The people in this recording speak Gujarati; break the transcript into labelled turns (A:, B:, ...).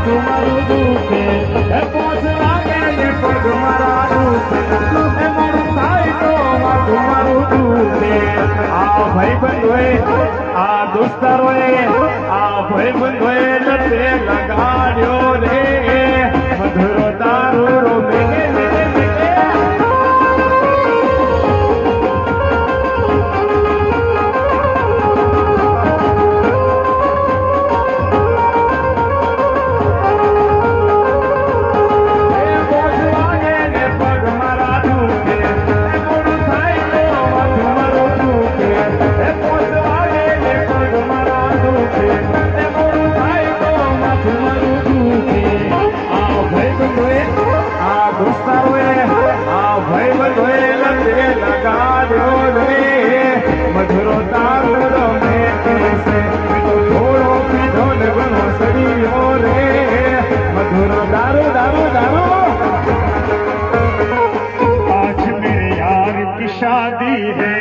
A: માથું મારું દુખે એ પોચ લાગે ને પગ મારા દુખે એ મોડું થાય તો માથું મારું દુખે આ ભાઈબંધોએ આ દોસ્તારોએ આ ભાઈબંધોએ લતે લગાડ્યો રે મધુરો તારો રોમે મધુરો તારો રમે કેસે થોડો પીધો ને ઘણો સડીયો રે મધુરો દારૂ દારૂ દારૂ
B: आज मेरे यार की शादी है